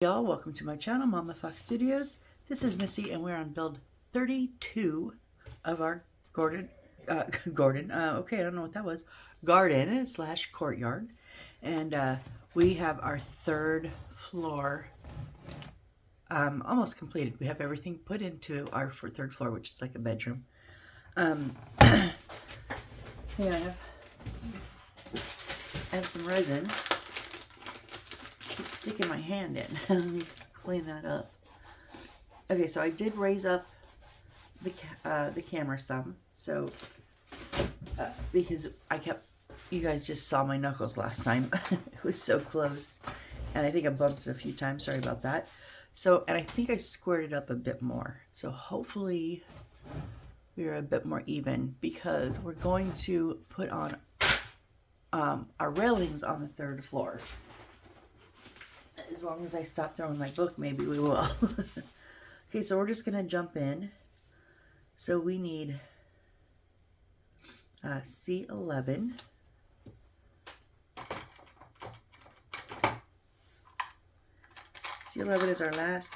Y'all, welcome to my channel, Mama Fox Studios. This is Missy, and we're on build 32 of our okay, I don't know what that was, garden slash courtyard. And we have our third floor almost completed. We have everything put into our third floor, which is like a bedroom. Yeah, I have some resin. Keep sticking my hand in. Let me just clean that up. Okay, so I did raise up the camera some, so because you guys just saw my knuckles last time. It was so close, and I think I bumped it a few times. Sorry about that. So, and I think I squared it up a bit more. So hopefully we're a bit more even, because we're going to put on our railings on the third floor. As long as I stop throwing my book, maybe we will. Okay, so we're just going to jump in. So we need C11. C11 is our last,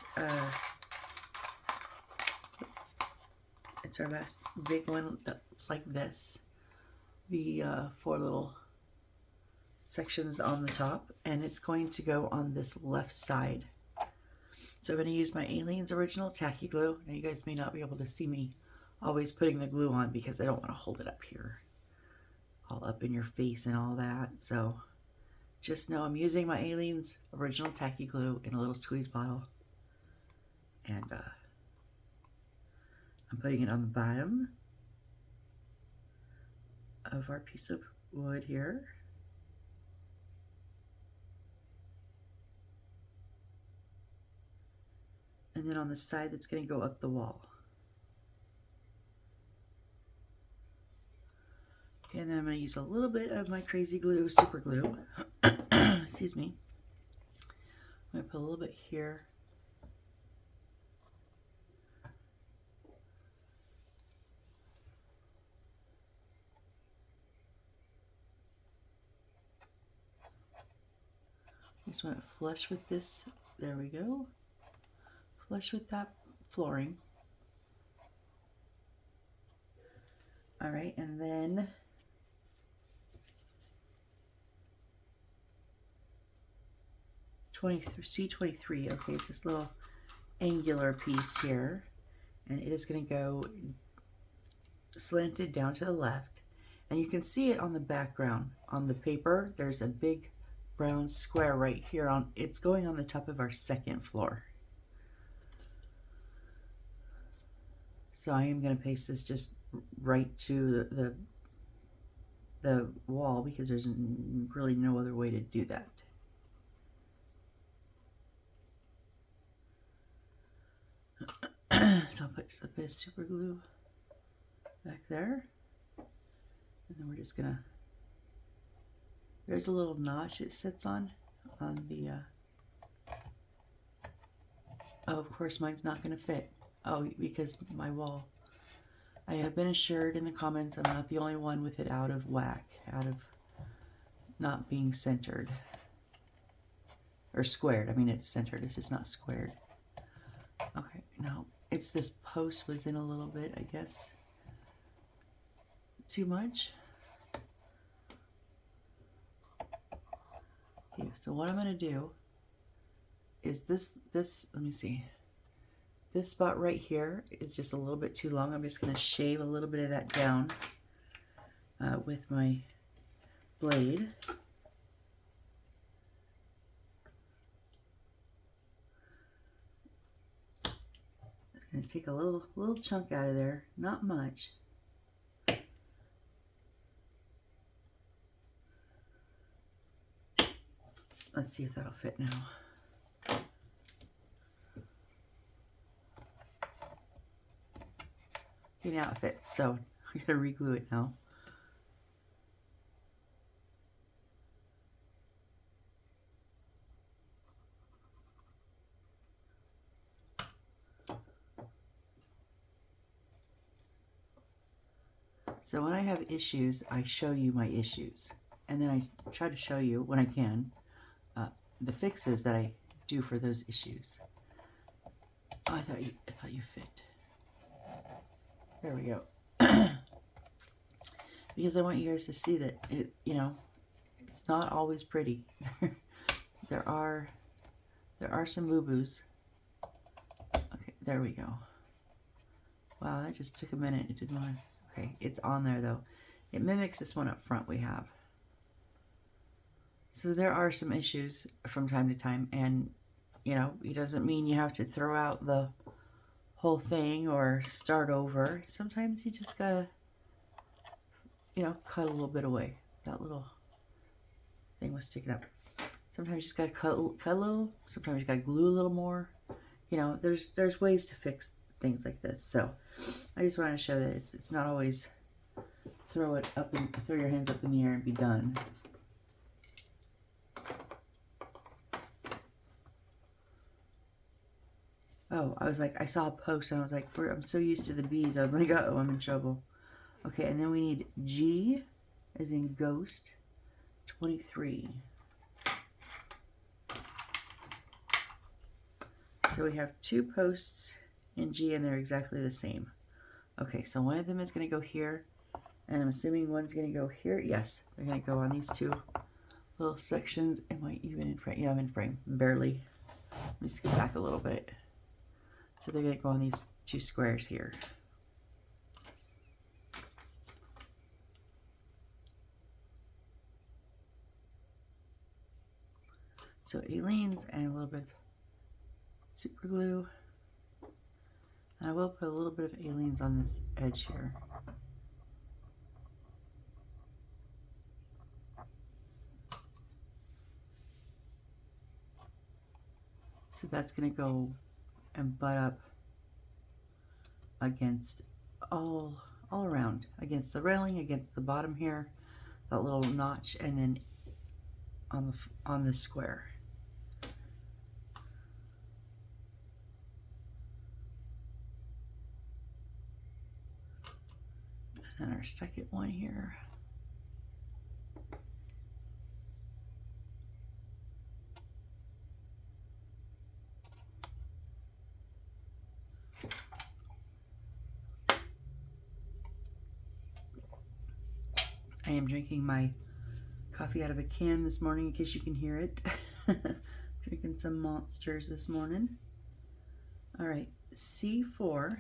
it's our last big one that's like this. The 4 little sections on the top, and it's going to go on this left side. So I'm going to use my Aliens Original Tacky Glue. Now you guys may not be able to see me always putting the glue on because I don't want to hold it up here, all up in your face and all that. So just know I'm using my Aliens Original Tacky Glue in a little squeeze bottle, and I'm putting it on the bottom of our piece of wood here. And then on the side that's going to go up the wall. Okay, and then I'm going to use a little bit of my crazy glue, super glue. Excuse me. I'm going to put a little bit here. Just want to flush with this. There we go. Flush with that flooring. All right, and then C23. Okay, it's this little angular piece here, and it is going to go slanted down to the left, and you can see it on the background on the paper. There's a big brown square right here on. It's going on the top of our second floor. So I am going to paste this just right to the wall, because there's really no other way to do that. So I'll put just a bit of super glue back there, and then we're just gonna, there's a little notch it sits on the oh, of course mine's not gonna fit. Oh, because my wall, I have been assured in the comments I'm not the only one with it out of whack, out of not being centered. Or squared. I mean, it's centered, it's just not squared. Okay, no, it's this post was in a little bit, I guess. Too much. Okay, so what I'm gonna do is this, let me see. This spot right here is just a little bit too long. I'm just going to shave a little bit of that down with my blade. Just going to take a little chunk out of there, not much. Let's see if that'll fit now. Okay, now it fits, so I gotta re-glue it now. So when I have issues, I show you my issues, and then I try to show you when I can the fixes that I do for those issues. Oh, I thought you fit. There we go. Because I want you guys to see that it, you know, it's not always pretty. there are some boo-boos. Okay, there we go. Wow, that just took a minute. It didn't want to. Okay, it's on there though. It mimics this one up front we have. So there are some issues from time to time, and you know, it doesn't mean you have to throw out the whole thing or start over. Sometimes you just gotta, you know, cut a little bit away. That little thing was sticking up. Sometimes you just gotta cut a little. Sometimes you gotta glue a little more. You know, there's ways to fix things like this. So I just wanted to show that it's not always throw your hands up in the air and be done. Oh, I was like, I saw a post and I was like, I'm so used to the B's. I was like, uh-oh, I'm in trouble. Okay, and then we need G as in ghost 23. So we have 2 posts in G and they're exactly the same. Okay, so one of them is going to go here, and I'm assuming one's going to go here. Yes, they're going to go on these 2 little sections. Am I even in frame? Yeah, I'm in frame. Barely. Let me skip back a little bit. So they're going to go on these 2 squares here. So Aleene's and a little bit of super glue. I will put a little bit of Aleene's on this edge here. So that's going to go and butt up against all around, against the railing, against the bottom here, that little notch, and then on the square. And our second one here. I am drinking my coffee out of a can this morning in case you can hear it. Drinking some Monsters this morning. All right, C4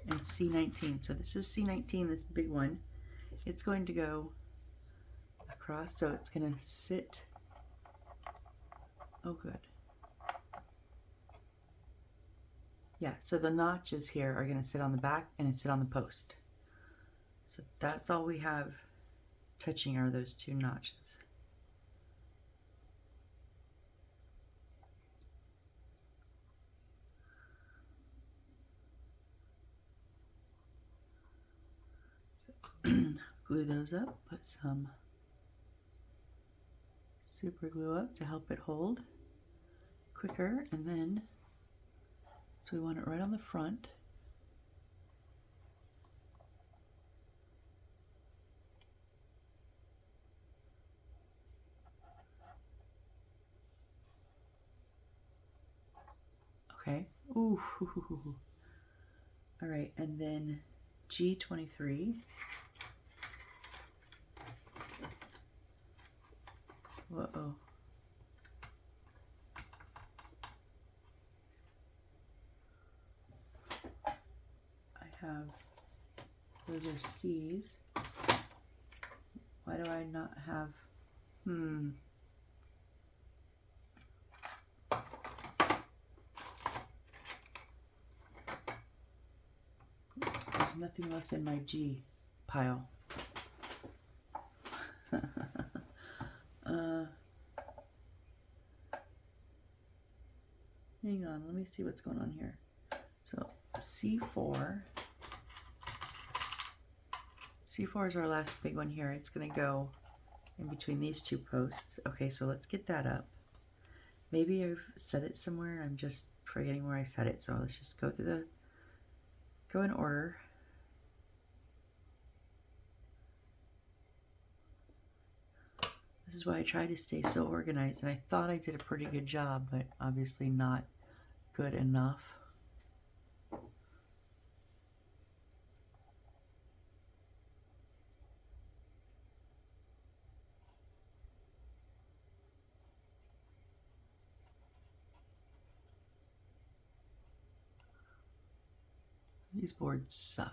and C19. So this is C19, this big one. It's going to go across, so it's going to sit. Oh, good. Yeah, so the notches here are going to sit on the back and sit on the post. So that's all we have touching are those 2 notches. So, glue those up, put some super glue up to help it hold quicker, and then so we want it right on the front. Okay. Ooh. All right, and then G23. Uh-oh. I have, those are C's. Why do I not have, There's nothing left in my G pile. Hang on, let me see what's going on here. So C4 is our last big one here. It's going to go in between these 2 posts. Okay, so let's get that up. Maybe I've set it somewhere. I'm just forgetting where I set it. So let's just go in order. This is why I try to stay so organized, and I thought I did a pretty good job, but obviously not good enough. These boards suck.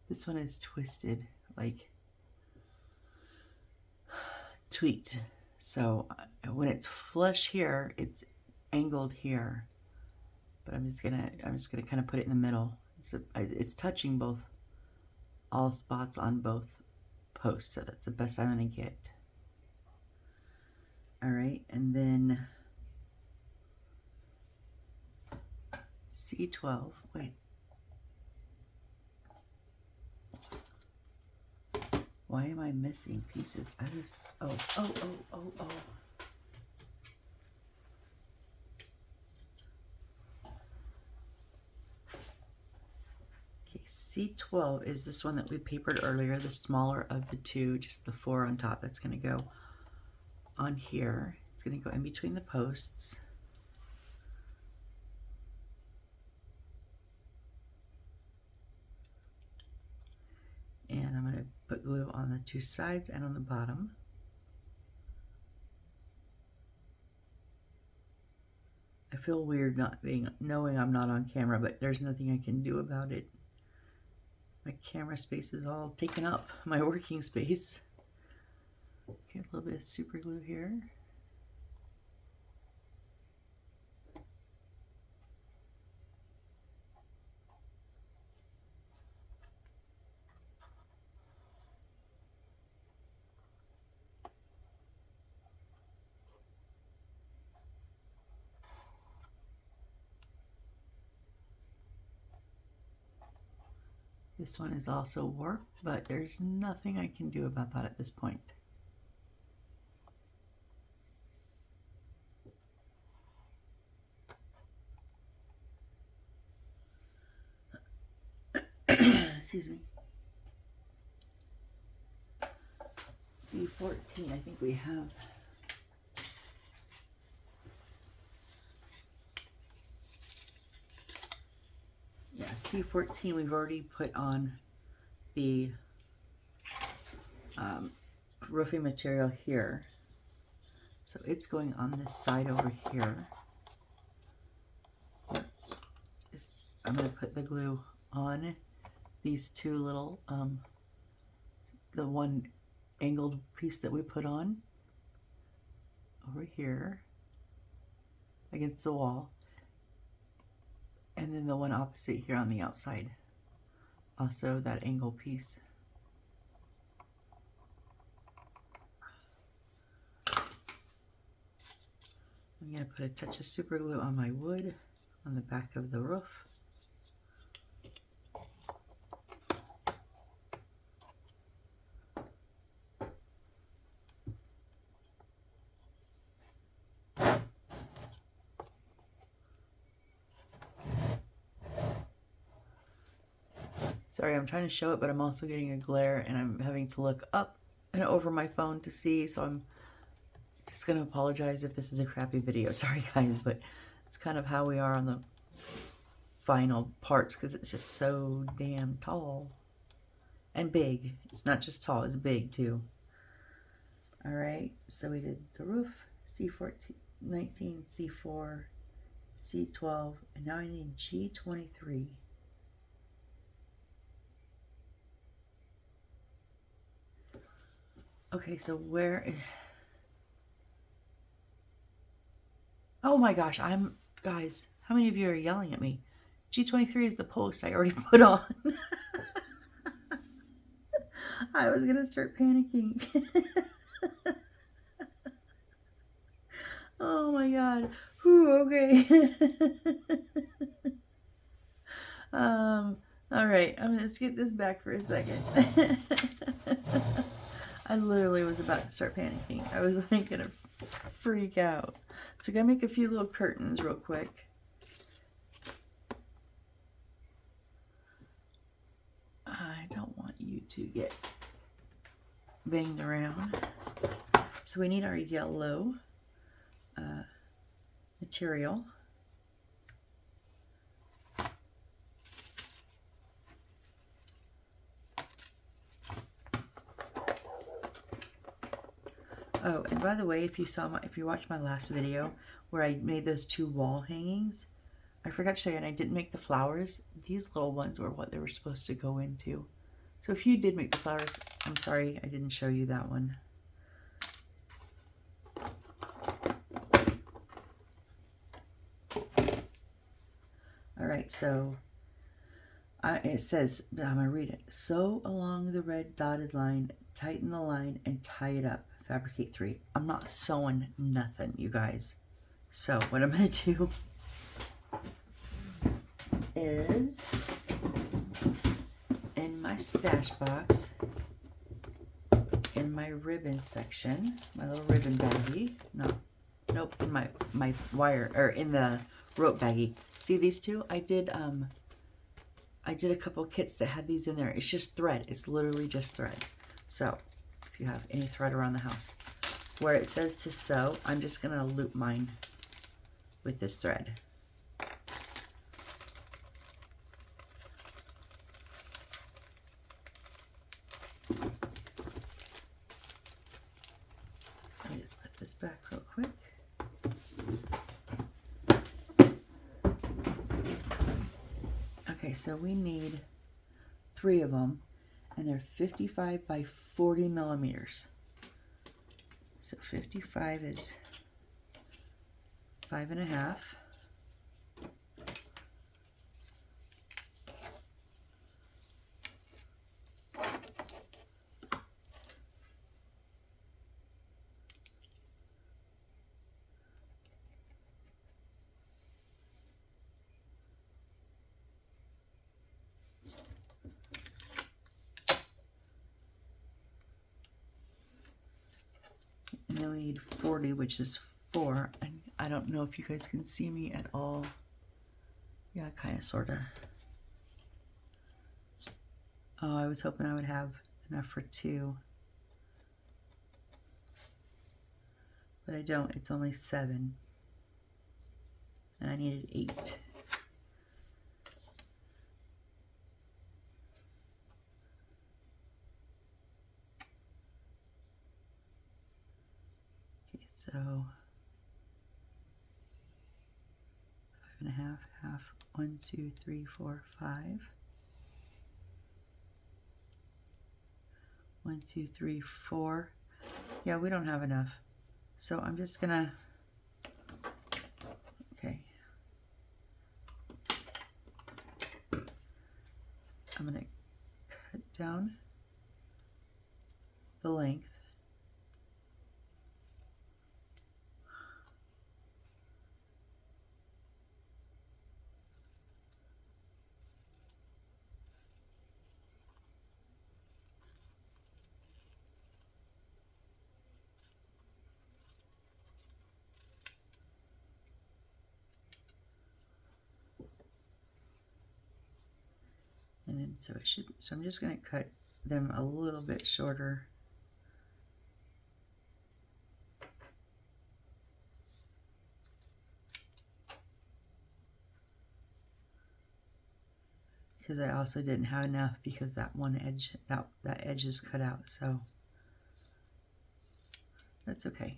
This one is twisted, like tweaked. So when it's flush here, it's angled here. But I'm just gonna kind of put it in the middle. So it's touching both, all spots on both posts. So that's the best I'm gonna get. All right, and then C12. Wait. Why am I missing pieces? Oh. Okay, C12 is this one that we papered earlier, the smaller of the two, just the 4 on top. That's going to go on here. It's going to go in between the posts. And I'm going to put glue on the 2 sides and on the bottom. I feel weird knowing I'm not on camera, but there's nothing I can do about it. My camera space is all taken up, my working space. Okay, a little bit of super glue here. This one is also warped, but there's nothing I can do about that at this point. Excuse me. C14, I think we have. Yeah, C14 we've already put on the roofing material here. So it's going on this side over here. I'm going to put the glue on these 2 little, the one angled piece that we put on over here against the wall. And then the one opposite here on the outside. Also that angle piece. I'm going to put a touch of super glue on my wood on the back of the roof. Sorry, I'm trying to show it, but I'm also getting a glare and I'm having to look up and over my phone to see, so I'm just going to apologize if this is a crappy video. Sorry guys, but it's kind of how we are on the final parts because it's just so damn tall and big. It's not just tall, it's big too. Alright, so we did the roof, C14, 19, C4, C12, and now I need G23. Okay, so where is... Oh my gosh, guys, how many of you are yelling at me? G23 is the post I already put on. I was gonna start panicking. Oh my god. Whew, okay. All right, I'm going to get this back for a second. I literally was about to start panicking. I was like going to freak out. So we got to make a few little curtains real quick. I don't want you to get banged around. So we need our yellow material. Oh, and by the way, if you watched my last video where I made those 2 wall hangings, I forgot to show you, and I didn't make the flowers. These little ones were what they were supposed to go into. So if you did make the flowers, I'm sorry I didn't show you that one. All right, so it says, I'm going to read it. Sew along the red dotted line, tighten the line, and tie it up. Fabricate 3. I'm not sewing nothing, you guys. So what I'm going to do is, in my stash box, in my ribbon section, my little ribbon baggie, nope, in my wire, or in the rope baggie. See these 2? I did a couple kits that had these in there. It's just thread. It's literally just thread. So if you have any thread around the house, where it says to sew, I'm just going to loop mine with this thread. Let me just put this back real quick. Okay, so we need 3 of them, and they're 55 by 40 millimeters. So 55 is 5.5. And then we need 40, which is 4. And I don't know if you guys can see me at all. Yeah, kind of, sort of. Oh, I was hoping I would have enough for 2. But I don't. It's only 7. And I needed 8. Okay, so 5.5, half, 1, 2, 3, 4, 5. 1, 2, 3, 4. Yeah, we don't have enough. So I'm just gonna, okay. I'm gonna cut down the length. And then, so I'm just going to cut them a little bit shorter. Because I also didn't have enough because that one edge, that edge is cut out, so that's okay.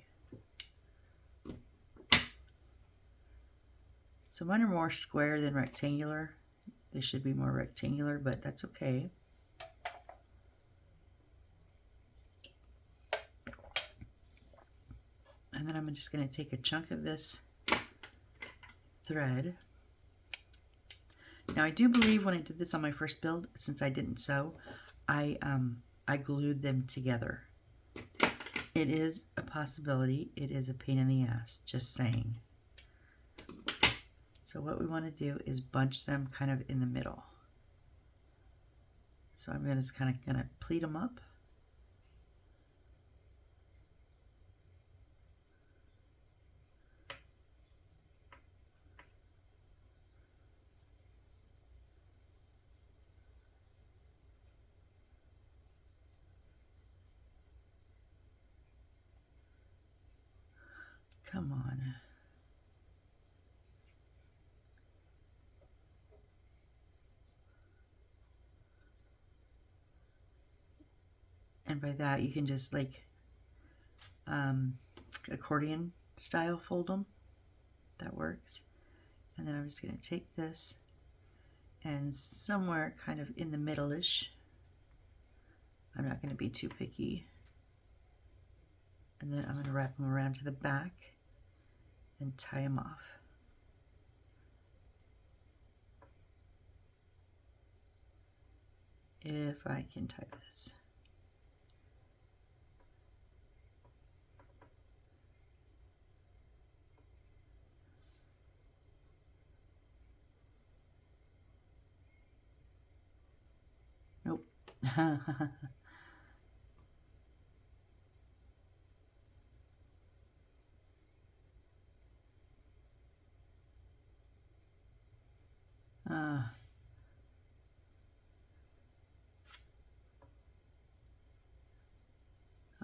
So mine are more square than rectangular. They should be more rectangular, but that's okay. And then I'm just going to take a chunk of this thread. Now I do believe when I did this on my first build, since I didn't sew, I glued them together. It is a possibility. It is a pain in the ass, just saying. So what we want to do is bunch them kind of in the middle. So I'm just kind of gonna pleat them up. Come on. And by that you can just like accordion style fold them. That works. And then I'm just going to take this and somewhere kind of in the middle-ish, I'm not going to be too picky, and then I'm going to wrap them around to the back and tie them off. If I can tie this. Nope. I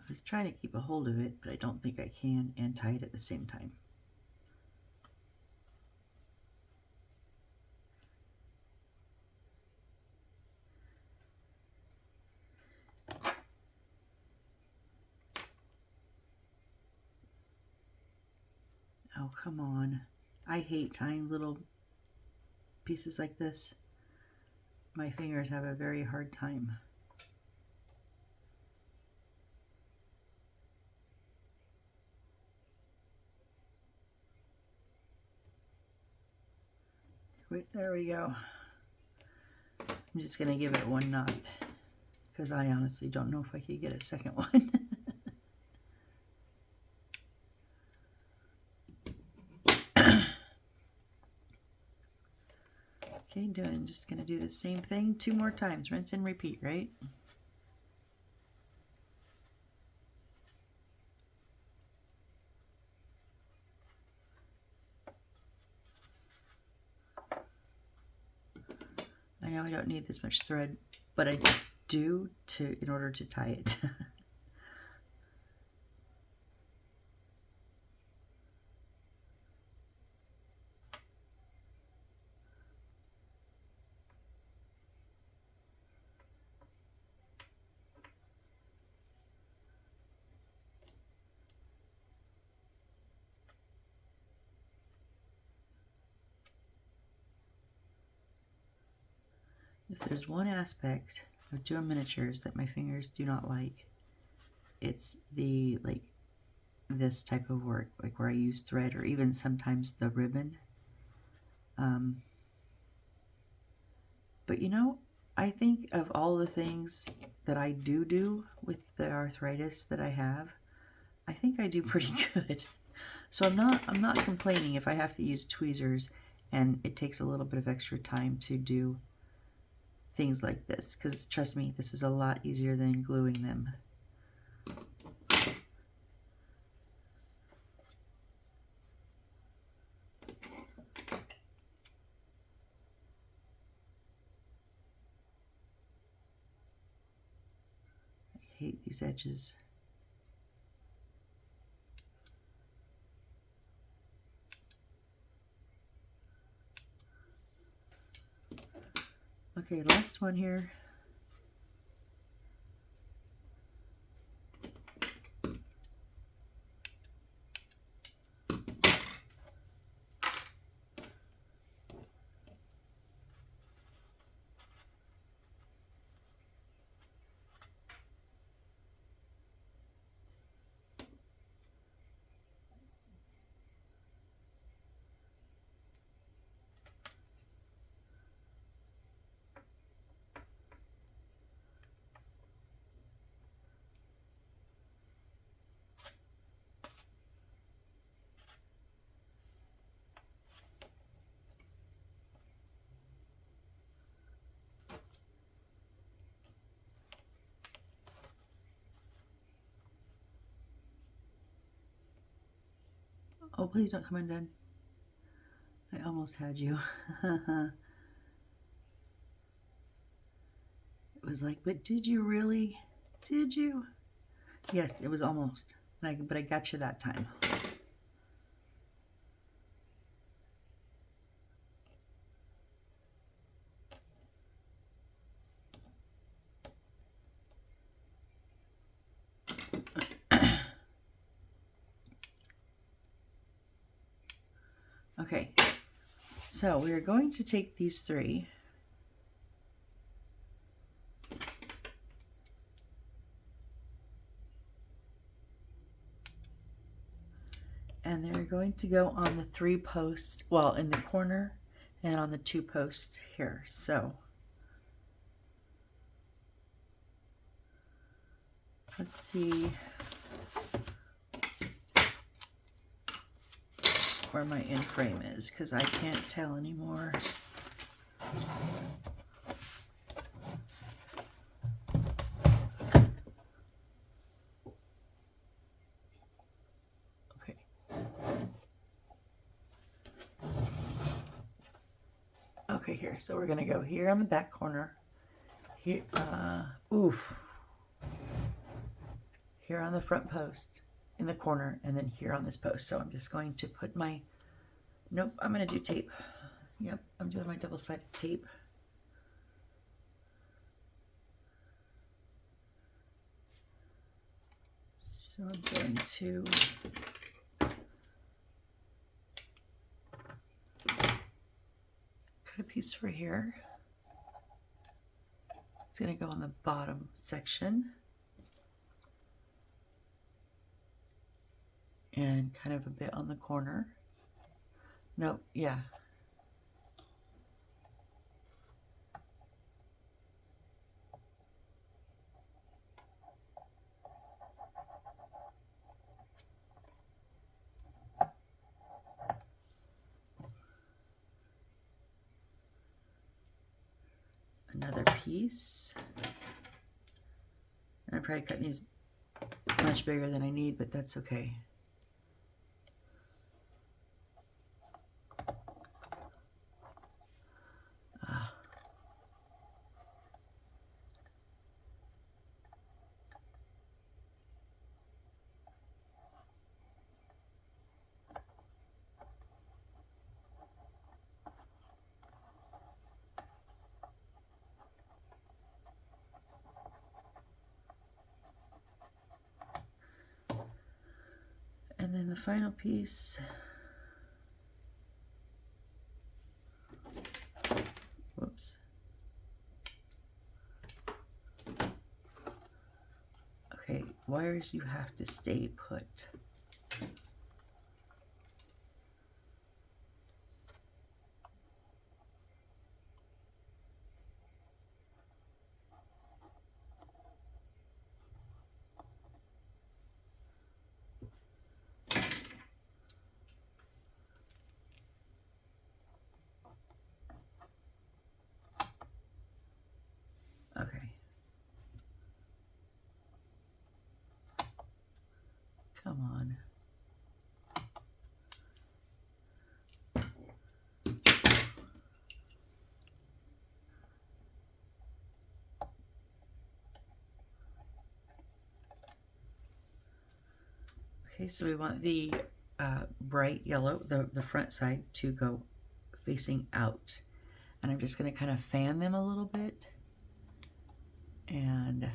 was trying to keep a hold of it, but I don't think I can, and tie it at the same time. Oh, come on. I hate tying little pieces like this. My fingers have a very hard time. Wait, there we go. I'm just going to give it one knot because I honestly don't know if I could get a second one. Okay, just going to do the same thing 2 more times. Rinse and repeat, right? I know I don't need this much thread, but I do in order to tie it. If there's one aspect of doing miniatures that my fingers do not like, it's the this type of work, like where I use thread or even sometimes the ribbon. But you know, I think of all the things that I do with the arthritis that I have, I think I do pretty good. So I'm not complaining if I have to use tweezers and it takes a little bit of extra time to do things like this, because trust me, this is a lot easier than gluing them. I hate these edges. Okay, last one here. Oh, please don't come undone. I almost had you. It was like, but did you really? Did you? Yes, it was almost. But I got you that time. Okay, so we are going to take these three. And they're going to go on the 3 posts, well, in the corner and on the 2 posts here. So let's see where my in frame is, because I can't tell anymore. Okay. Okay, here. So we're going to go here on the back corner. Here, here on the front post in the corner, and then here on this post. So I'm just going to put my, nope, I'm going to do tape. Yep, I'm doing my double-sided tape. So I'm going to cut a piece for here. It's going to go on the bottom section. And kind of a bit on the corner. Nope, yeah. Another piece. And I'm probably cutting these much bigger than I need, but that's okay. And then the final piece. Whoops. Okay, wires you have to stay put. Okay. Come on. Okay, so we want the bright yellow, the front side, to go facing out. And I'm just going to kind of fan them a little bit. And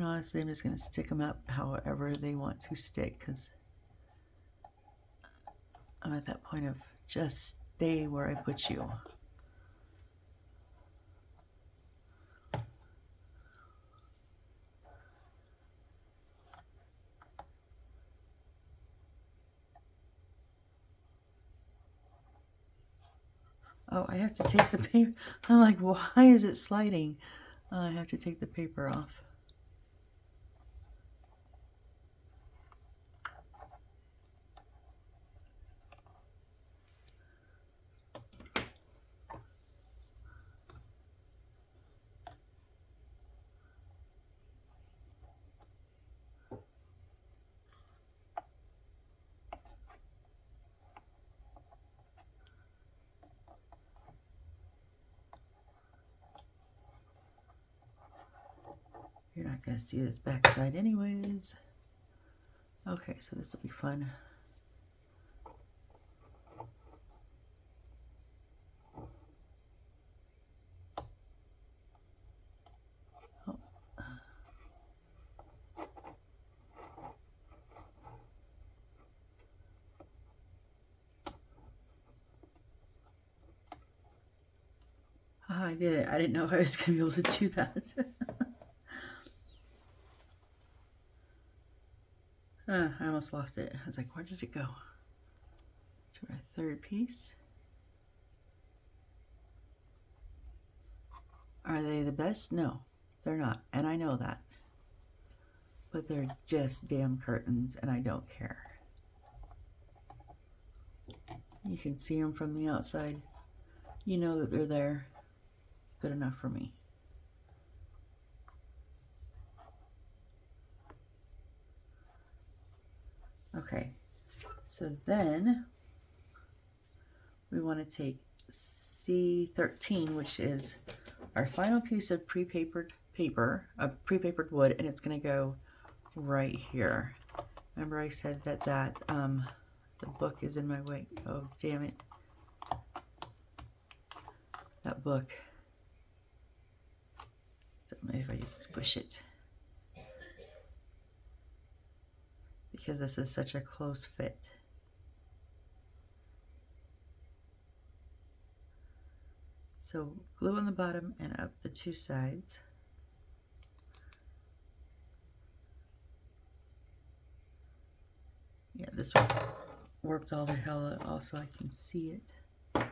honestly, I'm just going to stick them up however they want to stick, because I'm at that point of just stay where I put you. Oh, I have to take the paper. I'm like, why is it sliding? I have to take the paper off. You're not going to see this backside anyways. Okay, so this will be fun. Oh. I did it. I didn't know I was going to be able to do that. I almost lost it. I was like, where did it go? So our third piece. Are they the best? No, they're not. And I know that. But they're just damn curtains and I don't care. You can see them from the outside. You know that they're there. Good enough for me. Okay, so then we want to take C13, which is our final piece of pre-papered paper, pre-papered wood, and it's going to go right here. Remember I said that the book is in my way. Oh, damn it. That book. So maybe if I just squish it. Because this is such a close fit. So glue on the bottom and up the two sides. Yeah, this one warped all to hell also I can see it.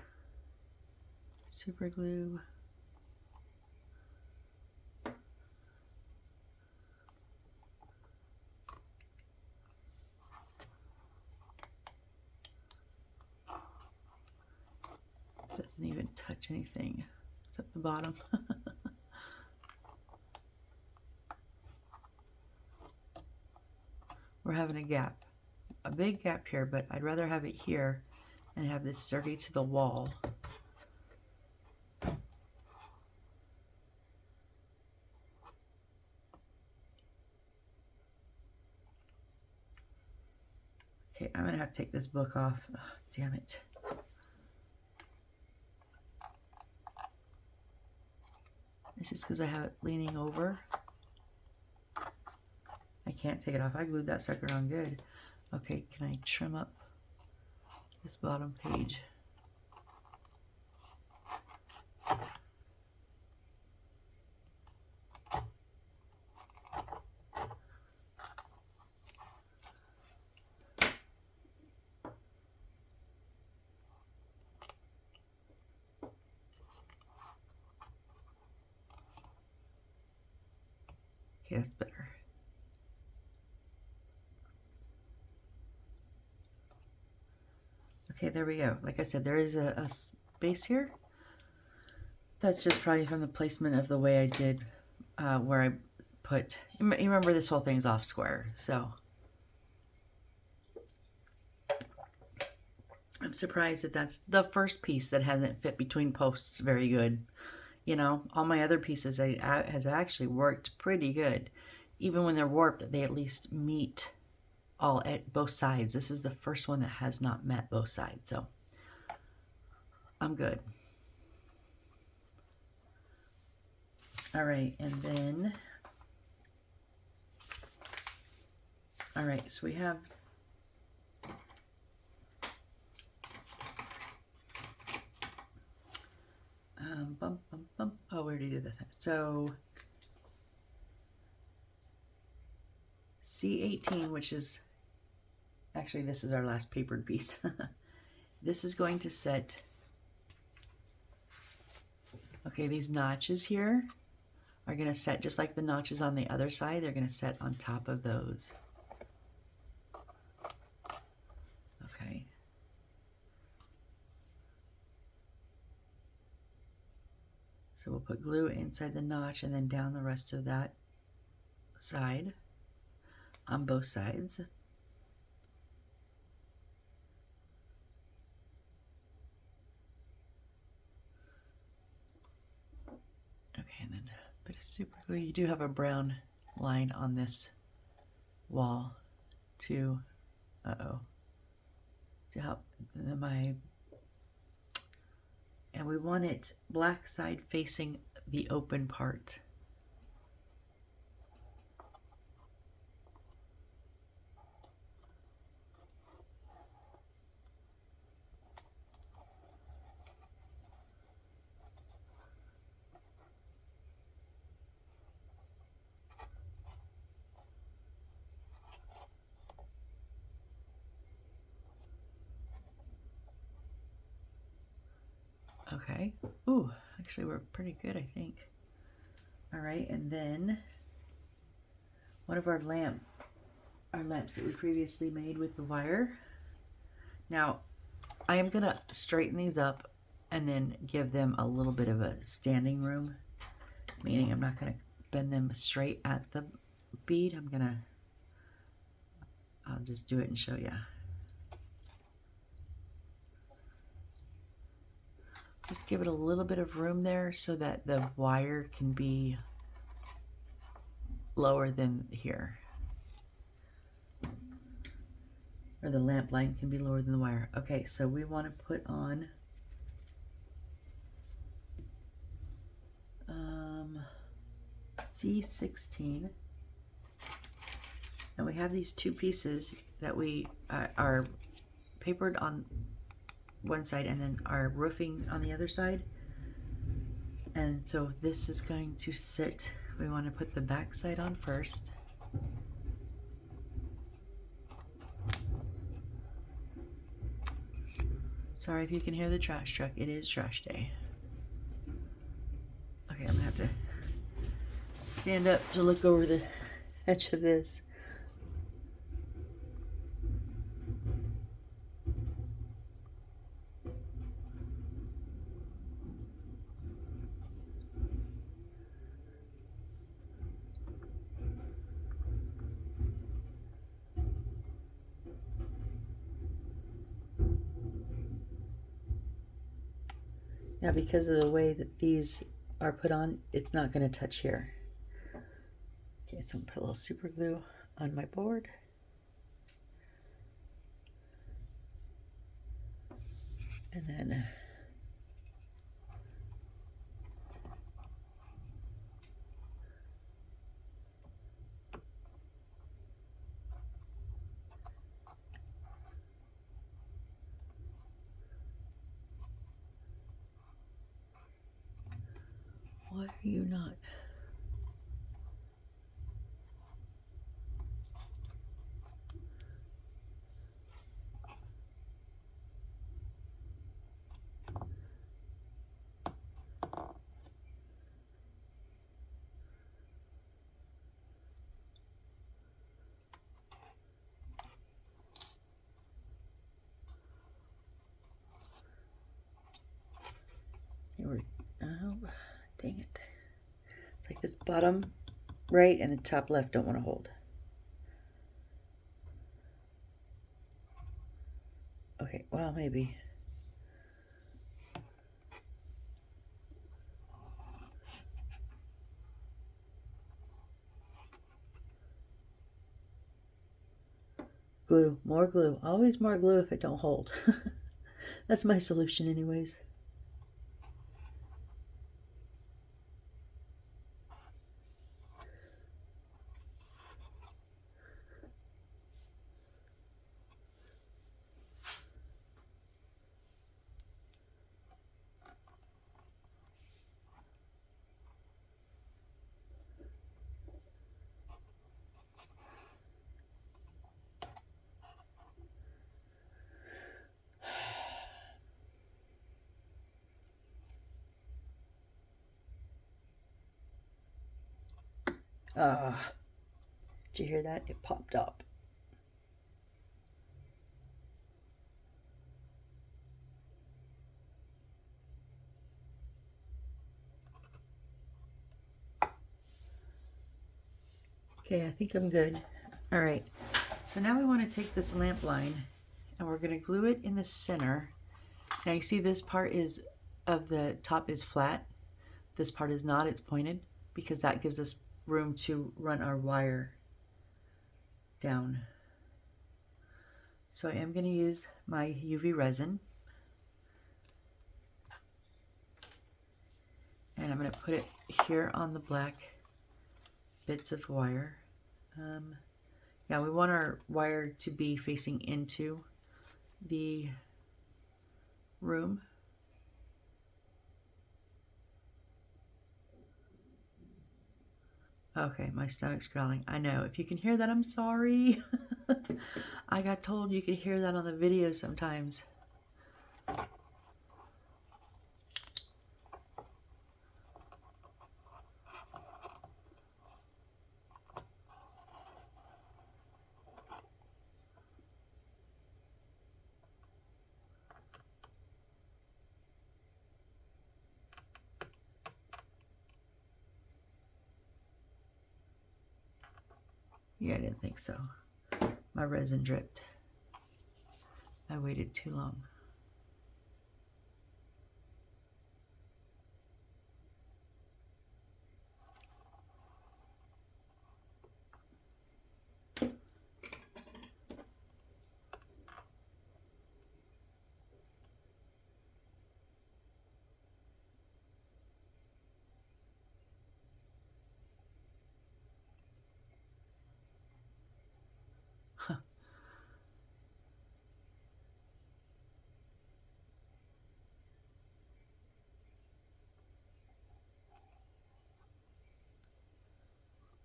Super glue. Doesn't even touch anything except the bottom. We're having a gap, a big gap here, but I'd rather have it here and have this sturdy to the wall. Okay, I'm gonna have to take this book off. Oh, damn it. It's just because I have it leaning over. I can't take it off. I glued that sucker on good. Okay, can I trim up this bottom page? Okay, that's better. Okay, there we go. Like I said, there is a space here. That's just probably from the placement of the way I did where I put, you remember this whole thing's off square, so I'm surprised that that's the first piece that hasn't fit between posts very good. You know, all my other pieces has actually worked pretty good. Even when they're warped, they at least meet all at both sides. This is the first one that has not met both sides, so I'm good. All right, and then, all right, so we have oh, we already did this. So C18, which is, actually this is our last papered piece. This is going to set, okay, these notches here are going to set just like the notches on the other side. They're going to set on top of those. Okay. So we'll put glue inside the notch and then down the rest of that side on both sides. Okay, and then a bit of super glue. You do have a brown line on this wall to help and we want it black side facing the open part. Okay. Ooh, actually we're pretty good, I think. All right, and then one of our lamps that we previously made with the wire. Now, I am gonna straighten these up and then give them a little bit of a standing room, meaning I'm not gonna bend them straight at the bead. I'll just do it and show you. Just give it a little bit of room there so that the wire can be lower than here. Or the lamp line can be lower than the wire. Okay, so we want to put on C16. And we have these two pieces that we are papered on one side and then our roofing on the other side. And so this is going to sit, we want to put the back side on first. Sorry if you can hear the trash truck, it is trash day. Okay, I'm gonna have to stand up to look over the edge of this. Now, because of the way that these are put on, it's not going to touch here. Okay, so I'm going to put a little super glue on my board. And then why are you not? Here we oh, dang it. It's like this bottom right and the top left don't want to hold. Okay, well, maybe. Glue, more glue. Always more glue if it don't hold. That's my solution anyways. Did you hear that? It popped up. Okay, I think I'm good. All right, so now we want to take this lamp line and we're going to glue it in the center. Now you see this part of the top is flat. This part is not, it's pointed because that gives us room to run our wire down. So I am going to use my UV resin. And I'm going to put it here on the black bits of wire. Yeah, we want our wire to be facing into the room. Okay, my stomach's growling. I know. If you can hear that, I'm sorry. I got told you could hear that on the video sometimes. Yeah, I didn't think so. My resin dripped. I waited too long. Huh.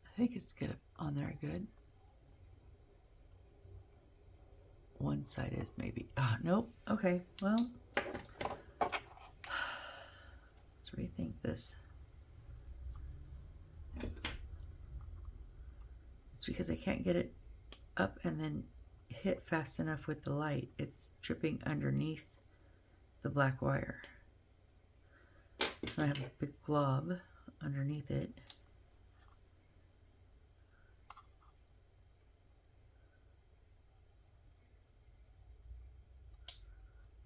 I think it's good on there good. One side is maybe. Nope. Okay, well, let's rethink this. It's because I can't get it up and then hit fast enough with the light. It's dripping underneath the black wire. So I have a big glob underneath it.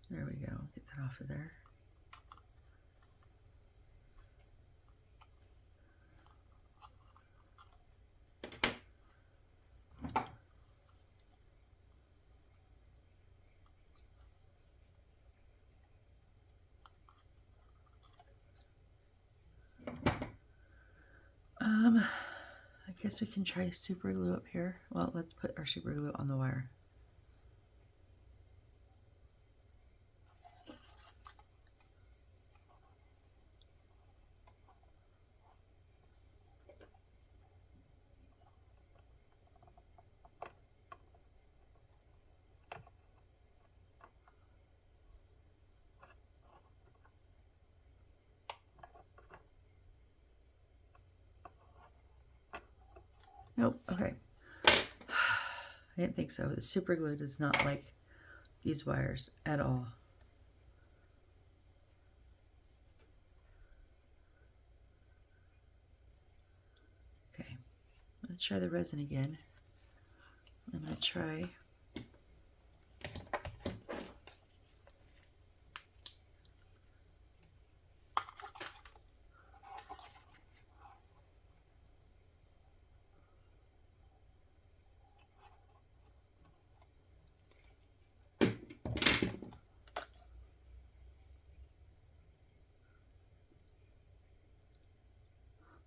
There we go. Get that off of there. I guess we can try super glue up here. Well, let's put our super glue on the wire. Nope, okay. I didn't think so. The super glue does not like these wires at all. Okay, I'm going to try the resin again. I'm going to try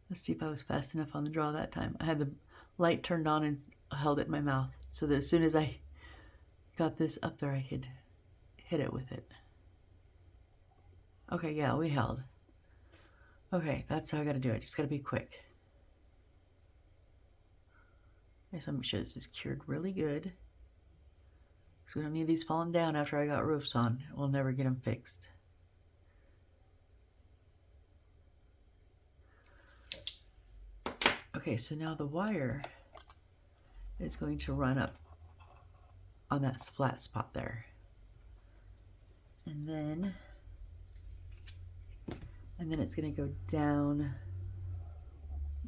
let's see if I was fast enough on the draw that time. I had the light turned on and held it in my mouth so that as soon as I got this up there, I could hit it with it. Okay, yeah, we held. Okay, that's how I gotta do it. Just gotta be quick. I just want to make sure this is cured really good, because we don't need these falling down after I got roofs on. We'll never get them fixed. Okay, so now the wire is going to run up on that flat spot there. And then it's going to go down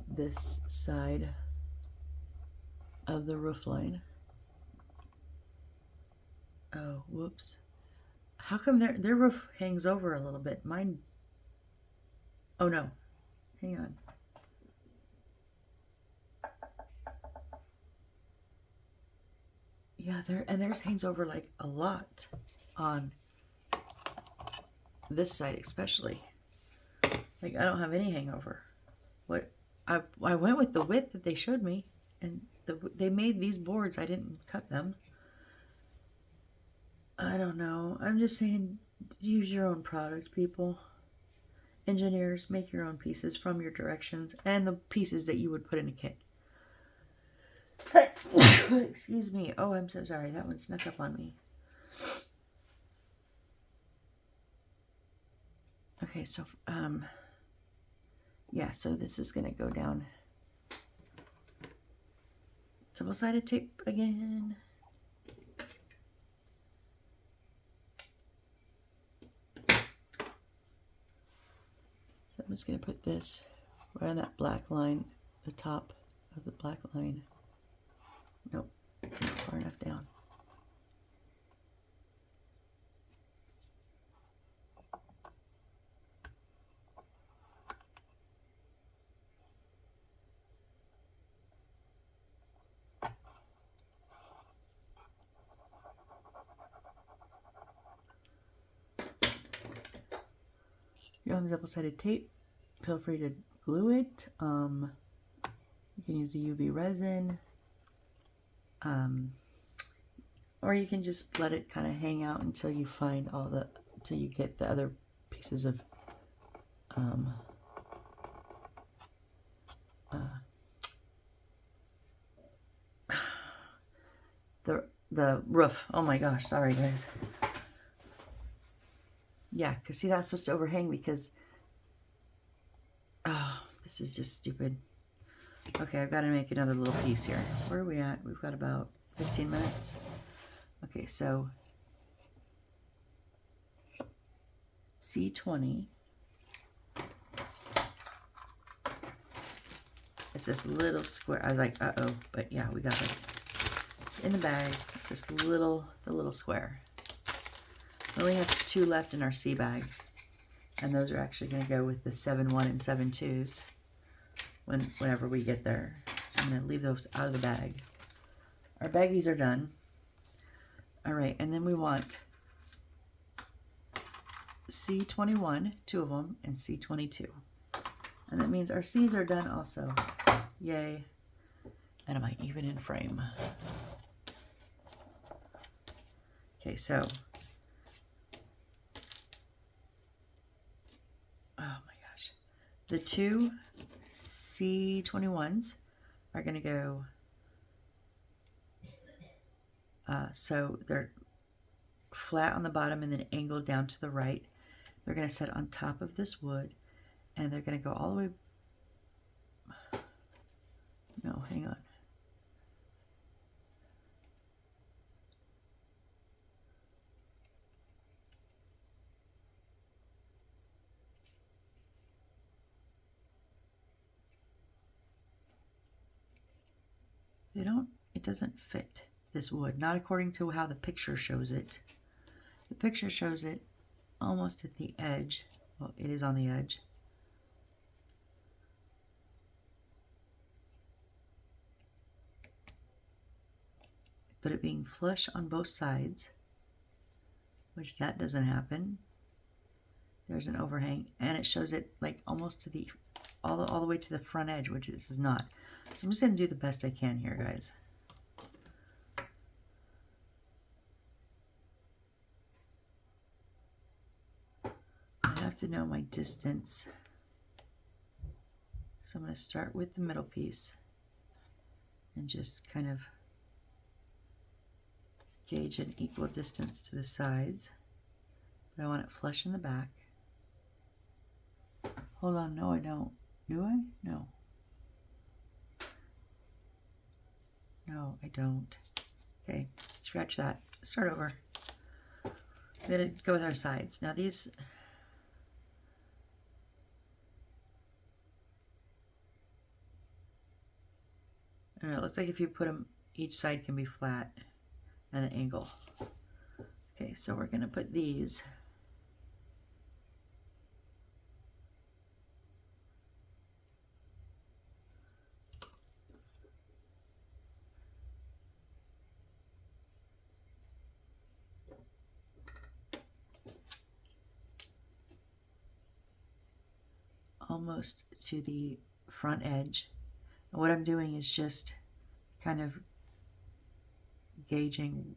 this side of the roof line. Oh, whoops. How come their roof hangs over a little bit? Mine, oh no, hang on. Yeah, theirs hangs over like a lot on this side especially. Like I don't have any hangover. What I went with the width that they showed me, and they made these boards. I didn't cut them. I don't know. I'm just saying, use your own product, people. Engineers, make your own pieces from your directions and the pieces that you would put in a kit. Excuse me. Oh, I'm so sorry. That one snuck up on me. Okay, so, yeah, so this is going to go down. Double-sided tape again. So I'm just going to put this right on that black line, the top of the black line. Nope, not far enough down. You don't have double-sided tape, feel free to glue it. You can use a UV resin. Or you can just let it kind of hang out until you find until you get the other pieces of the roof. Oh my gosh, sorry guys. Yeah, because see, that's supposed to overhang because, oh, this is just stupid. Okay, I've got to make another little piece here. Where are we at? We've got about 15 minutes. Okay, so C20. It's this little square. I was like, uh-oh, but yeah, we got it. It's in the bag. It's this the little square. We only have 2 left in our C bag, and those are actually going to go with the 7-1 and 7-2s whenever we get there. So I'm going to leave those out of the bag. Our baggies are done. All right, and then we want C21, 2 of them, and C22. And that means our C's are done also. Yay. And am I even in frame? Okay, so. Oh my gosh. The 2 C21s are going to go. So they're flat on the bottom and then angled down to the right. They're going to sit on top of this wood, and they're going to go all the way. No, hang on. It doesn't fit this wood, not according to how the picture shows it. The picture shows it almost at the edge. Well, it is on the edge. But it being flush on both sides, which that doesn't happen. There's an overhang, and it shows it like almost to the all the way to the front edge, which this is not. So I'm just going to do the best I can here, guys. I have to know my distance. So I'm going to start with the middle piece and just kind of gauge an equal distance to the sides. But I want it flush in the back. Hold on, no I don't. Do I? No. No, I don't. Okay, scratch that. Start over. I'm going to go with our sides. Now these... I don't know, it looks like if you put them, each side can be flat and an angle. Okay, so we're going to put these almost to the front edge. And what I'm doing is just kind of gauging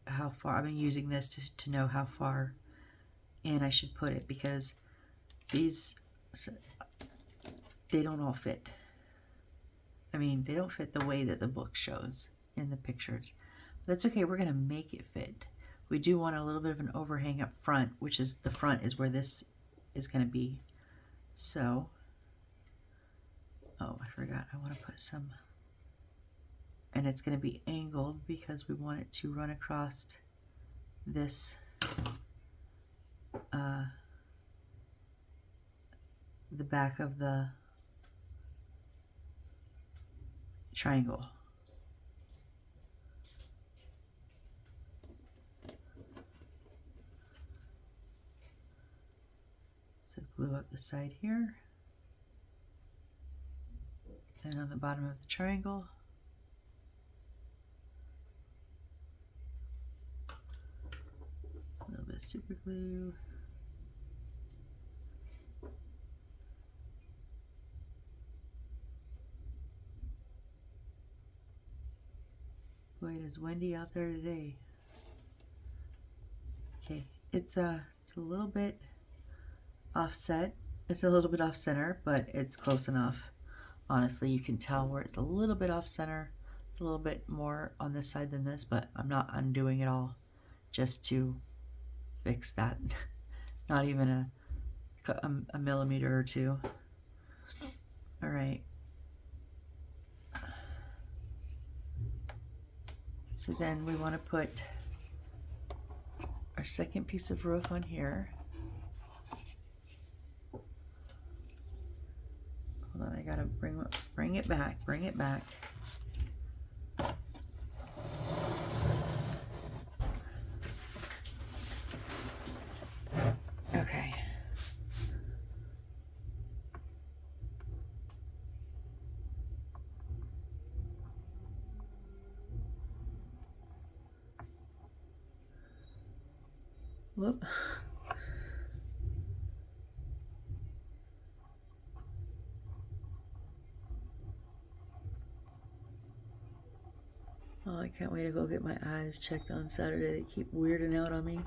how far, I'm using this to know how far in I should put it, because these, they don't all fit. I mean, they don't fit the way that the book shows in the pictures. That's okay, we're going to make it fit. We do want a little bit of an overhang up front, which is the front is where this is going to be. So, oh, I forgot, I want to put some, and it's going to be angled because we want it to run across this the back of the triangle. So glue up the side here, and on the bottom of the triangle. A little bit of super glue. Boy, it is windy out there today. Okay, it's a little bit offset. It's a little bit off center, but it's close enough. Honestly, you can tell where it's a little bit off center. It's a little bit more on this side than this, but I'm not undoing it all just to fix that. Not even a millimeter or two. All right. So then we want to put our second piece of roof on here. Hold on, I gotta bring it back, bring it back. Okay. Whoop. Oh, I can't wait to go get my eyes checked on Saturday. They keep weirding out on me.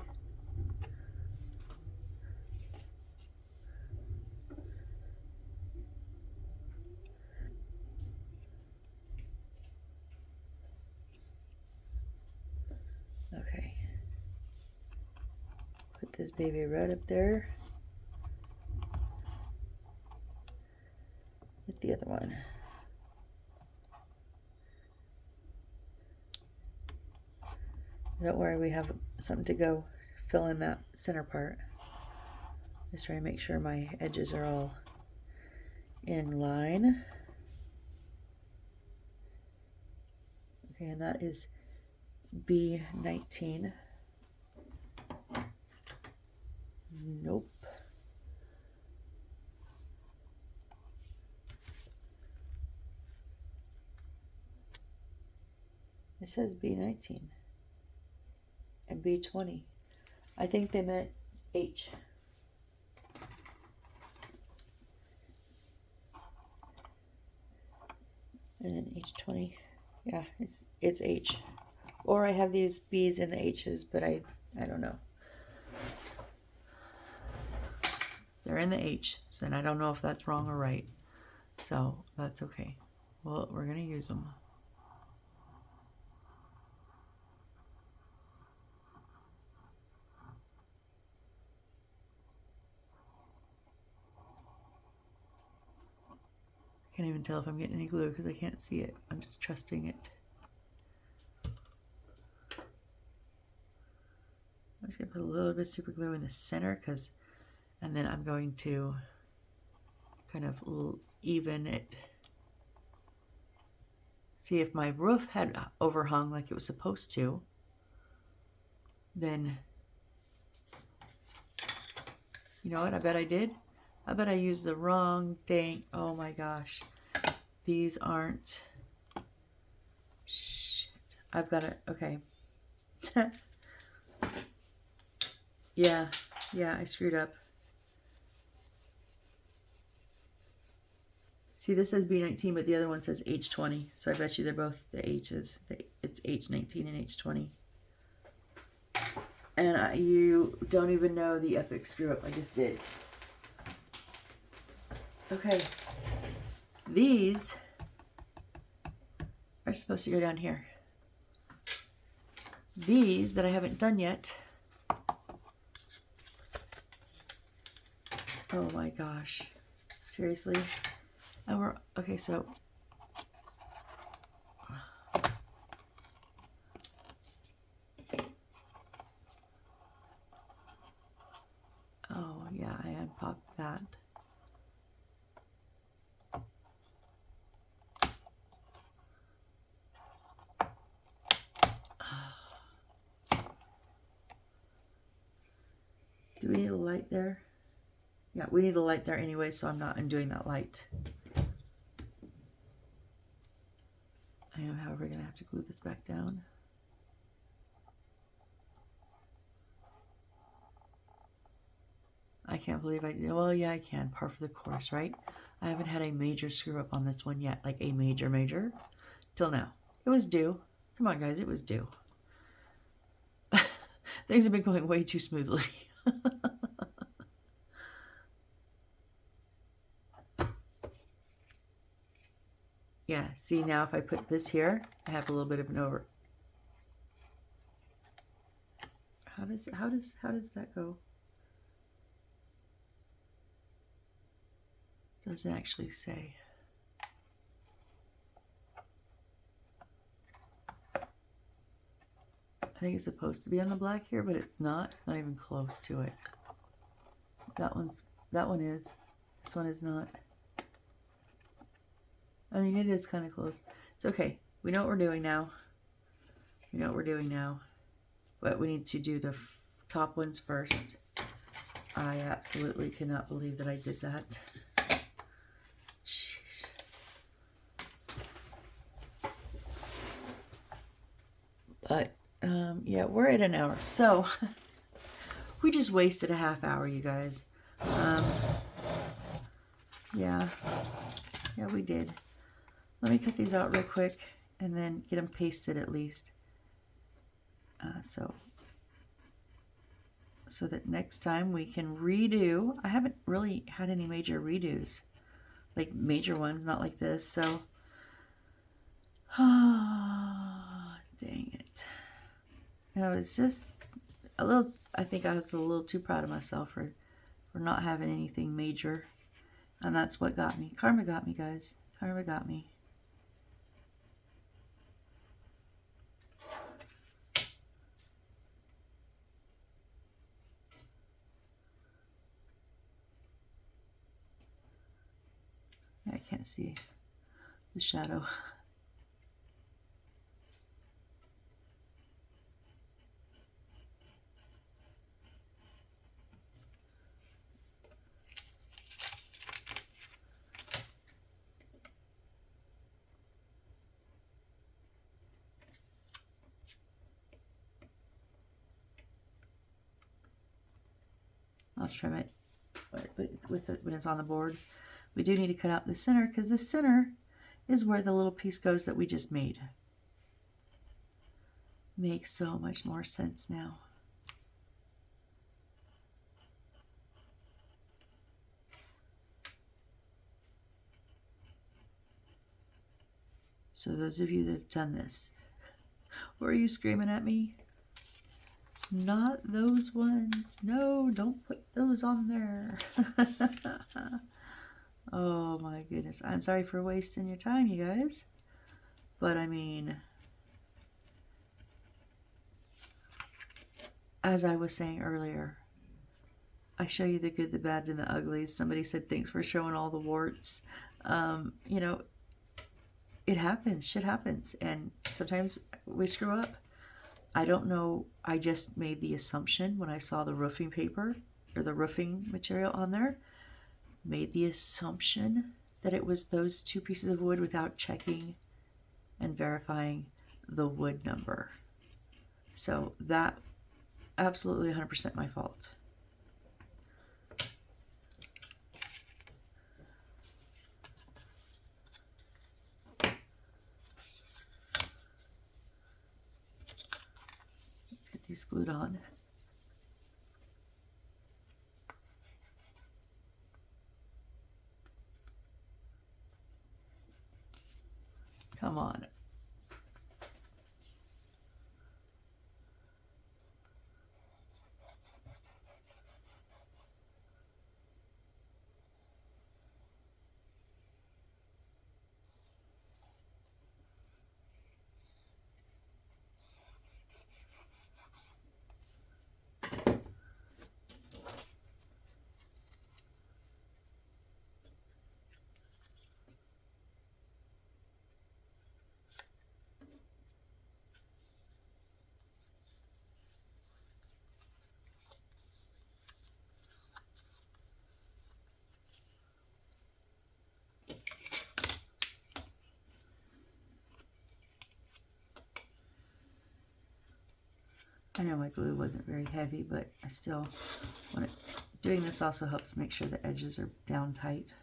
Okay. Put this baby right up there with the other one. Don't worry, we have something to go fill in that center part. Just trying to make sure my edges are all in line. Okay, and that is B19. Nope. It says B19 and B20. I think they meant H. And then H20. Yeah, it's H. Or I have these B's and the H's, but I don't know. They're in the H, so I don't know if that's wrong or right. So that's okay. Well, we're gonna use them. Can't even tell if I'm getting any glue because I can't see it. I'm just trusting it. I'm just gonna put a little bit of super glue in the center and then I'm going to kind of even it. See, if my roof had overhung like it was supposed to, then, you know what, I bet I did. I bet I used the wrong dang, oh my gosh. These aren't, shit. I've got it, okay. Yeah, I screwed up. See, this says B19, but the other one says H20. So I bet you they're both the H's. It's H19 and H20. And you don't even know the epic screw up I just did. Okay. These are supposed to go down here. These that I haven't done yet. Oh my gosh. Seriously? And we're, okay, so. Oh yeah, I unpopped that. Do we need a light there? Yeah, we need a light there anyway, so I'm not undoing that light. I am, however, going to have to glue this back down. I can't believe I did. Well, yeah, I can. Par for the course, right? I haven't had a major screw up on this one yet. Like a major. Till now. It was due. Come on, guys. It was due. Things have been going way too smoothly. Yeah, see now if I put this here, I have a little bit of an over. How does that go? Doesn't actually say. I think it's supposed to be on the black here, but it's not. It's not even close to it. That one is. This one is not. I mean, it is kind of close. It's okay. We know what we're doing now. We know what we're doing now. But we need to do the top ones first. I absolutely cannot believe that I did that. Jeez. But, yeah, we're at an hour. So, we just wasted a half hour, you guys. Yeah. Yeah, we did. Let me cut these out real quick and then get them pasted at least. So that next time we can redo. I haven't really had any major redos. Like major ones, not like this. So, dang it. And I was just a little, I think I was a little too proud of myself for not having anything major. And that's what got me. Karma got me, guys. Karma got me. I can't see the shadow. I'll trim it with it when it's on the board. We do need to cut out the center because the center is where the little piece goes that we just made. Makes so much more sense now. So those of you that have done this, were you screaming at me? Not those ones. No, don't put those on there. Oh my goodness. I'm sorry for wasting your time, you guys. But I mean, as I was saying earlier, I show you the good, the bad, and the uglies. Somebody said, thanks for showing all the warts. You know, it happens. Shit happens. And sometimes we screw up. I don't know. I just made the assumption when I saw the roofing paper or the roofing material on there. Made the assumption that it was those two pieces of wood without checking and verifying the wood number. So that absolutely 100% my fault. He's glued on. Come on. I know my glue wasn't very heavy, but I still want it. Doing this also helps make sure the edges are down tight.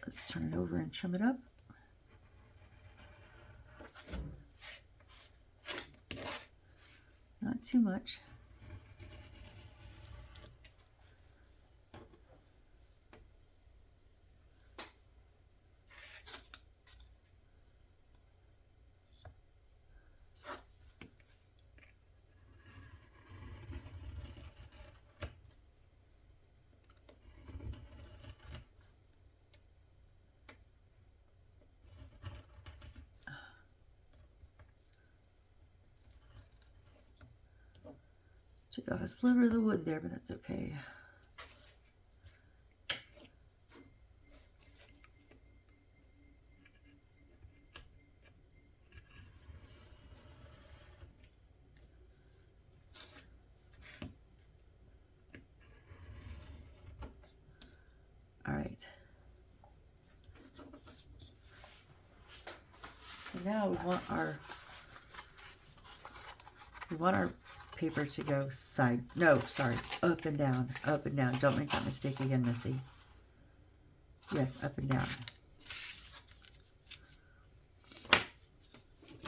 Let's turn it over and trim it up. Not too much. Took off a sliver of the wood there, but that's okay. All right. So now we want our paper to go up and down, up and down. Don't make that mistake again, Missy. Yes, up and down.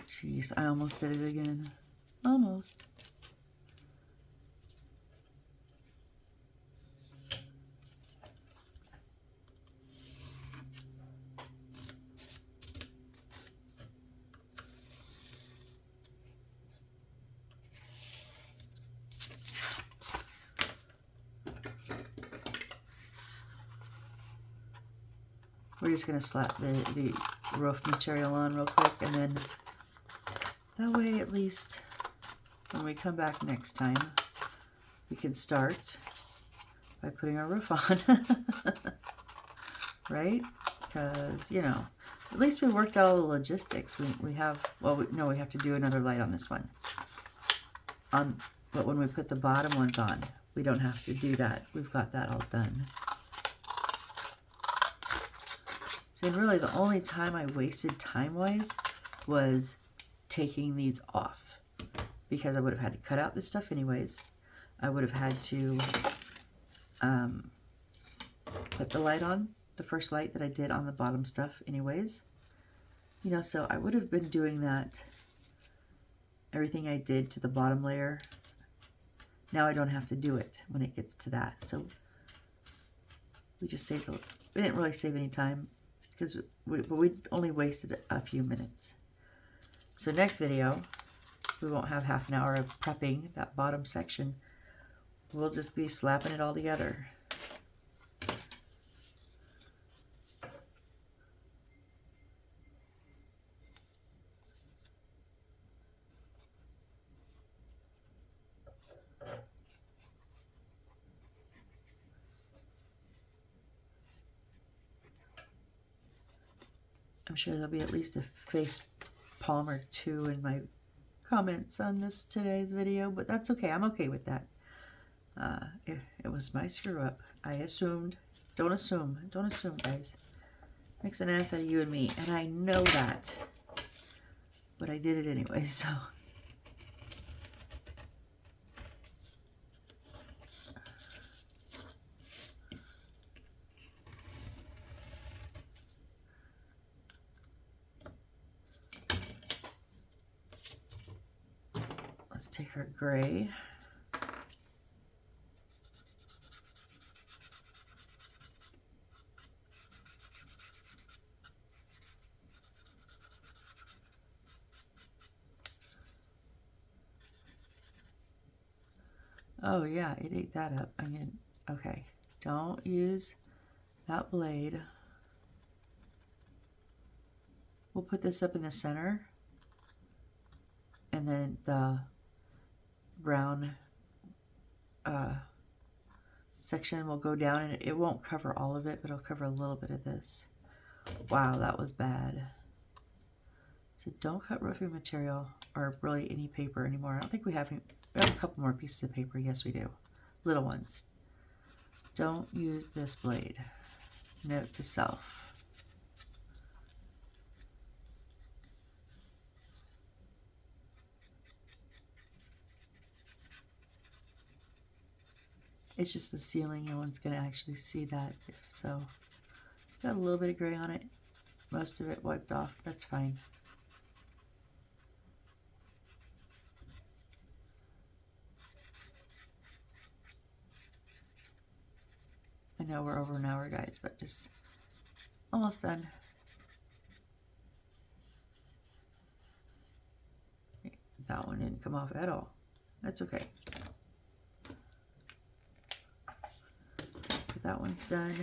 Jeez, I almost did it again. Almost. We're just going to slap the roof material on real quick, and then that way at least when we come back next time we can start by putting our roof on. Right? Because, you know, at least we worked out all the logistics. We have, well, we have to do another light on this one. But when we put the bottom ones on, we don't have to do that. We've got that all done. And really the only time I wasted time-wise was taking these off, because I would have had to cut out this stuff anyways. I would have had to put the light on, the first light that I did on the bottom stuff anyways. You know, so I would have been doing that, everything I did to the bottom layer. Now I don't have to do it when it gets to that. So we just saved, we didn't really save any time, because we only wasted a few minutes. So next video, we won't have half an hour of prepping that bottom section. We'll just be slapping it all together. I'm sure there'll be at least a face palm or two in my comments on this today's video, but that's okay. I'm okay with that. It was my screw up. I assumed. Don't assume. Don't assume, guys. Makes an ass out of you and me, and I know that. But I did it anyway, so. Let's take our gray. Oh yeah, it ate that up. I mean, okay. Don't use that blade. We'll put this up in the center. And then the brown section will go down, and it won't cover all of it, but it'll cover a little bit of this. Wow, that was bad. So don't cut roofing material or really any paper anymore. I don't think we have any. We have a couple more pieces of paper. Yes, we do. Little ones. Don't use this blade. Note to self. It's just the ceiling. No one's going to actually see that. So, got a little bit of gray on it. Most of it wiped off. That's fine. I know we're over an hour, guys, but just almost done. That one didn't come off at all. That's okay. But that one's done.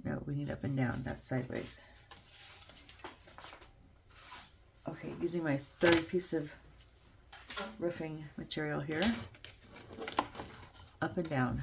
No, we need up and down. That's sideways. Okay, using my third piece of roofing material here, up and down.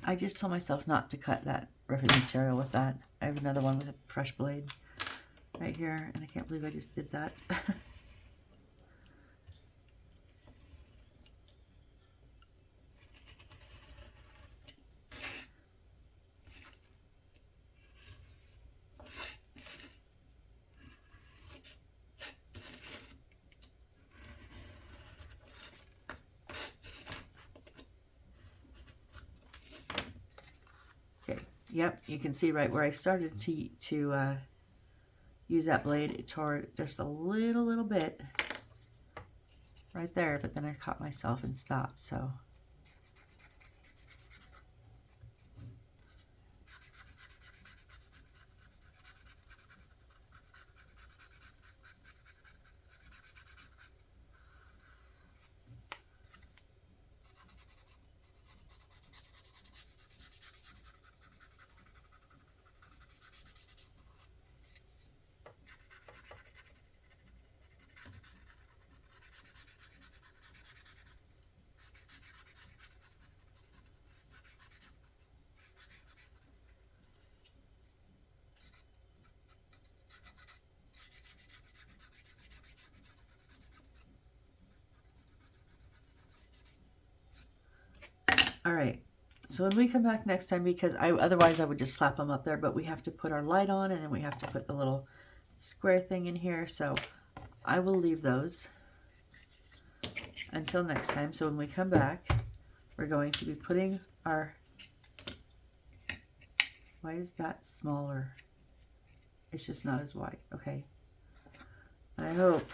I just told myself not to cut that roofing material with that. I have another one with a fresh blade right here, and I can't believe I just did that. Yep, you can see right where I started to use that blade, it tore just a little bit right there, but then I caught myself and stopped, so. All right. So when we come back next time, because otherwise I would just slap them up there, but we have to put our light on, and then we have to put the little square thing in here. So I will leave those until next time. So when we come back, we're going to be putting our... Why is that smaller? It's just not as wide. Okay. I hope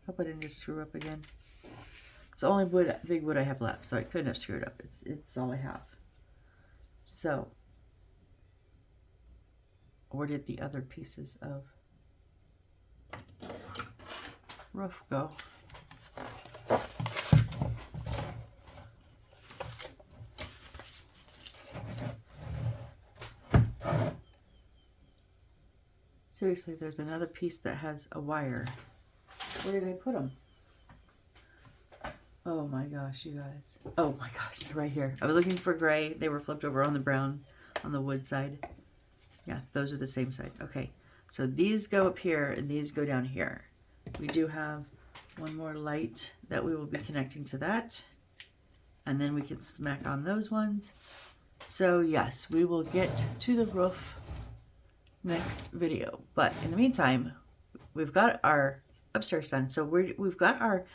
I didn't just screw up again. It's the only wood, big wood I have left, so I couldn't have screwed up. It's all I have. So, where did the other pieces of roof go? Seriously, there's another piece that has a wire. Where did I put them? Oh my gosh, you guys. Oh my gosh, they're right here. I was looking for gray. They were flipped over on the brown, on the wood side. Yeah, those are the same side. Okay, so these go up here and these go down here. We do have one more light that we will be connecting to that. And then we can smack on those ones. So yes, we will get to the roof next video. But in the meantime, we've got our upstairs done. So we've got our...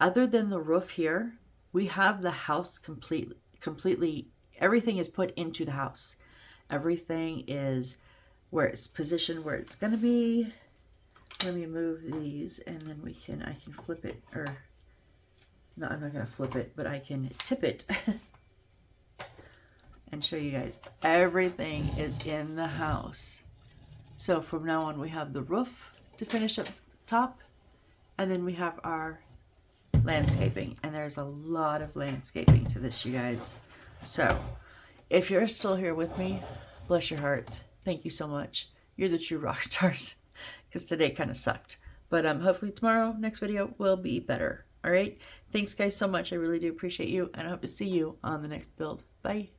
Other than the roof here, we have the house completely, everything is put into the house. Everything is where it's positioned, where it's going to be. Let me move these and then I can flip it, or no, I'm not going to flip it, but I can tip it and show you guys. Everything is in the house. So from now on, we have the roof to finish up top, and then we have our landscaping, and there's a lot of landscaping to this, you guys. So if you're still here with me, bless your heart, thank you so much. You're the true rock stars, because today kind of sucked, but hopefully tomorrow, next video, will be better. All right, thanks guys so much. I really do appreciate you, and I hope to see you on the next build. Bye.